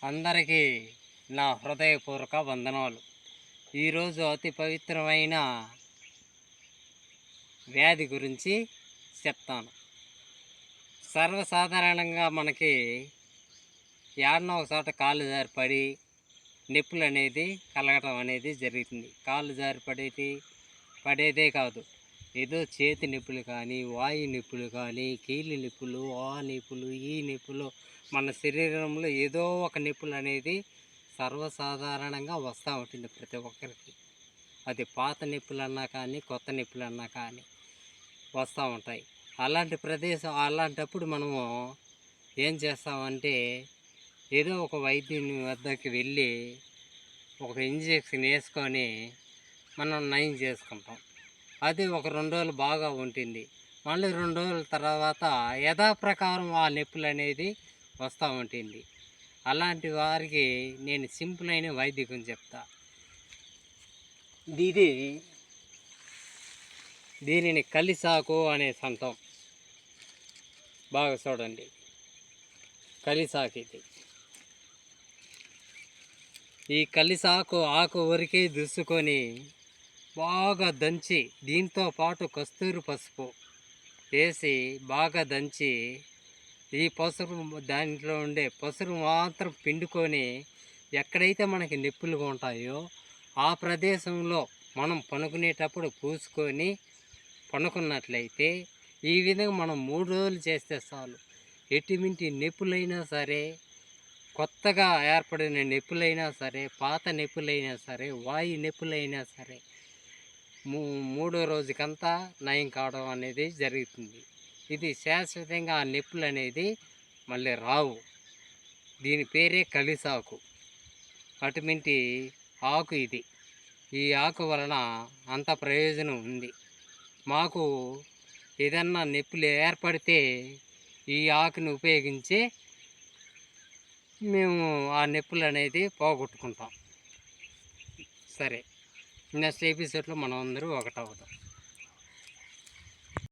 అందరికీ నా హృదయపూర్వక వందనాలు. ఈరోజు అతి పవిత్రమైన వ్యాధి గురించి చెప్తాను. సర్వసాధారణంగా మనకి ఏడనో ఒకచోట కాళ్ళు జారి పడి నొప్పులు అనేది కలగటం అనేది జరుగుతుంది. కాళ్ళు జారి పడేదే కాదు, ఏదో చేతి నొప్పులు కానీ, వాయు నొప్పులు కానీ, కీళ్ళ నొప్పులు, ఆ నొప్పులు, ఈ నొప్పులు, మన శరీరంలో ఏదో ఒక నొప్పులు అనేది సర్వసాధారణంగా వస్తూ ఉంటుంది ప్రతి ఒక్కరికి. అది పాత నొప్పులు అన్నా కానీ, కొత్త నొప్పులు అన్నా కానీ వస్తూ ఉంటాయి. అలాంటప్పుడు మనము ఏం చేస్తామంటే, ఏదో ఒక వైద్యుని వద్దకు వెళ్ళి ఒక ఇంజెక్షన్ వేసుకొని మనం నయం చేసుకుంటాం. అది ఒక 2 రోజులు బాగా ఉంటుంది. మళ్ళీ 2 రోజుల తర్వాత యథాప్రకారం ఆ నొప్పులు అనేది వస్తూ ఉంటుంది. అలాంటి వారికి నేను సింపుల్ అయిన వైద్యం చెప్తా. దీనిని కలిసాకు అనేసి అంటాం. బాగా చూడండి, కలిసాకు ఇది. ఈ కలిసాకు ఆకు వరకే దుసుకొని బాగా దంచి, దీంతో పాటు కస్తూరి పసుపు వేసి బాగా దంచి, ఈ పసుపు దాంట్లో ఉండే పసుపు మాత్రం పిండుకొని ఎక్కడైతే మనకి నొప్పులుగా ఉంటాయో ఆ ప్రదేశంలో మనం పనుకునేటప్పుడు పూసుకొని పనుకున్నట్లయితే, ఈ విధంగా మనం 3 రోజులు చేస్తే చాలు. ఎటువంటి నొప్పులైనా సరే, కొత్తగా ఏర్పడిన నొప్పులైనా సరే, పాత నొప్పులైనా సరే, వాయు నొప్పులైనా సరే, 3వ రోజుకంతా నయం కావడం అనేది జరుగుతుంది. ఇది శాశ్వతంగా ఆ నొప్పులు అనేది మళ్ళీ రావు. దీని పేరే కలిసాకు. అటువంటి ఆకు ఇది. ఈ ఆకు వలన అంత ప్రయోజనం ఉంది. మాకు ఏదన్నా నొప్పులు ఏర్పడితే ఈ ఆకుని ఉపయోగించి మేము ఆ నొప్పులు అనేది పోగొట్టుకుంటాం. సరే, నెక్స్ట్ ఎపిసోడ్లో మనం అందరూ ఒకటవుతాం.